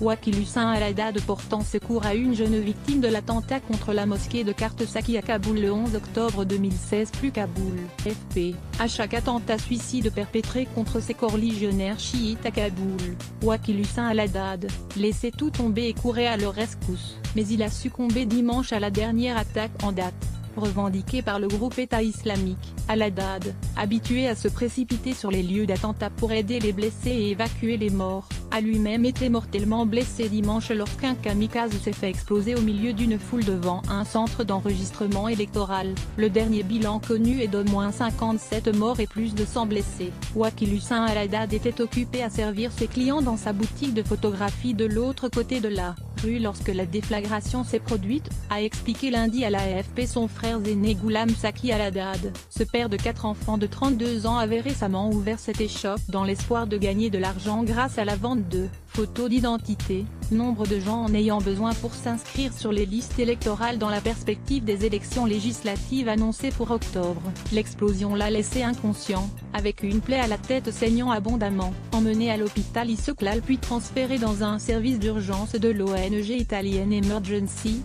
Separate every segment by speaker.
Speaker 1: Wakil Hussein Al-Haddad portant secours à une jeune victime de l'attentat contre la mosquée de Kartasaki à Kaboul le 11 octobre 2016 plus Kaboul. FP. À chaque attentat suicide perpétré contre ces religionnaires chiites à Kaboul, Wakil Hussein Al-Haddad laissait tout tomber et courait à leur rescousse, mais il a succombé dimanche à la dernière attaque en date, revendiquée par le groupe État islamique. Al-Haddad, habitué à se précipiter sur les lieux d'attentat pour aider les blessés et évacuer les morts, a lui-même été mortellement blessé dimanche lorsqu'un kamikaze s'est fait exploser au milieu d'une foule devant un centre d'enregistrement électoral. Le dernier bilan connu est d'au moins 57 morts et plus de 100 blessés. Wakil Hussein Al-Haddad était occupé à servir ses clients dans sa boutique de photographie de l'autre côté de la rue lorsque la déflagration s'est produite, a expliqué lundi à l'AFP son frère aîné Ghulam Saki Al-Haddad. Ce père de 4 enfants de 32 ans avait récemment ouvert cette échoppe dans l'espoir de gagner de l'argent grâce à la vente de photos d'identité, nombre de gens en ayant besoin pour s'inscrire sur les listes électorales dans la perspective des élections législatives annoncées pour octobre. L'explosion l'a laissé inconscient, avec une plaie à la tête saignant abondamment. Emmené à l'hôpital Istiqlal puis transféré dans un service d'urgence de l'ONG italienne Emergency,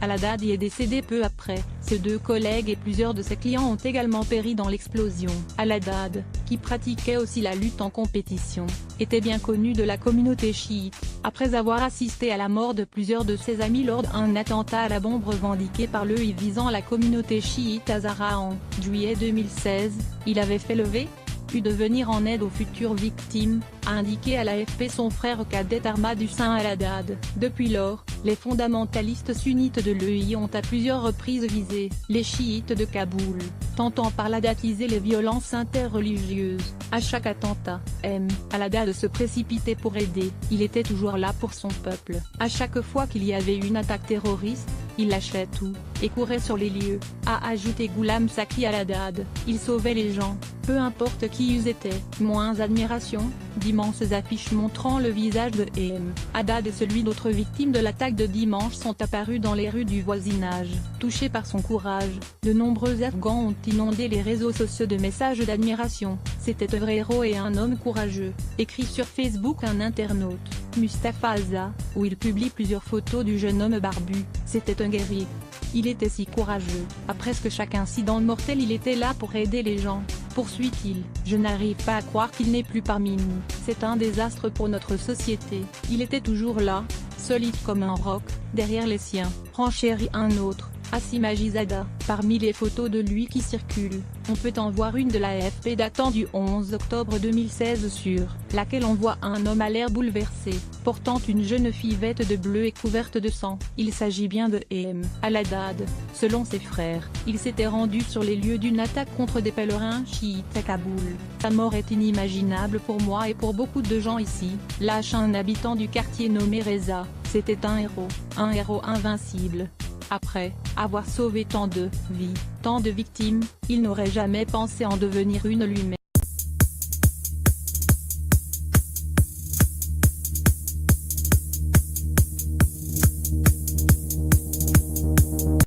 Speaker 1: Al-Haddad y est décédé peu après. Ses 2 collègues et plusieurs de ses clients ont également péri dans l'explosion. Al-Haddad, qui pratiquait aussi la lutte en compétition, était bien connu de la communauté chiite, après avoir assisté à la mort de plusieurs de ses amis lors d'un attentat à la bombe revendiqué par le visant la communauté chiite Hazara en juillet 2016, il avait fait lever de venir en aide aux futures victimes, a indiqué à l'AFP son frère cadet Ahmad Hussein Al-Haddad. Depuis lors, les fondamentalistes sunnites de l'EI ont à plusieurs reprises visé les chiites de Kaboul, tentant par là d'attiser les violences interreligieuses. À chaque attentat, Al-Haddad se précipitait pour aider, il était toujours là pour son peuple. À chaque fois qu'il y avait une attaque terroriste, il lâchait tout, et courait sur les lieux, a ajouté Ghulam Saki Al-Haddad. Il sauvait les gens, peu importe qui ils étaient. Moins admiration, d'immenses affiches montrant le visage de Haddad et celui d'autres victimes de l'attaque de dimanche sont apparues dans les rues du voisinage. Touchés par son courage, de nombreux Afghans ont inondé les réseaux sociaux de messages d'admiration. C'était un vrai héros et un homme courageux, écrit sur Facebook un internaute, Mustafa Azza, où il publie plusieurs photos du jeune homme barbu. C'était un guerrier. Il était si courageux. À presque chaque incident mortel il était là pour aider les gens, poursuit-il. Je n'arrive pas à croire qu'il n'est plus parmi nous. C'est un désastre pour notre société. Il était toujours là, solide comme un roc, derrière les siens, renchérit un autre. Assim Majizada. Parmi les photos de lui qui circulent, on peut en voir une de l'AFP datant du 11 octobre 2016 sur laquelle on voit un homme à l'air bouleversé, portant une jeune fillette de bleu et couverte de sang. Il s'agit bien de Al-Haddad. Selon ses frères, il s'était rendu sur les lieux d'une attaque contre des pèlerins chiites à Kaboul. Sa mort est inimaginable pour moi et pour beaucoup de gens ici, lâche un habitant du quartier nommé Reza. C'était un héros invincible. Après avoir sauvé tant de vies, tant de victimes, il n'aurait jamais pensé en devenir une lui-même.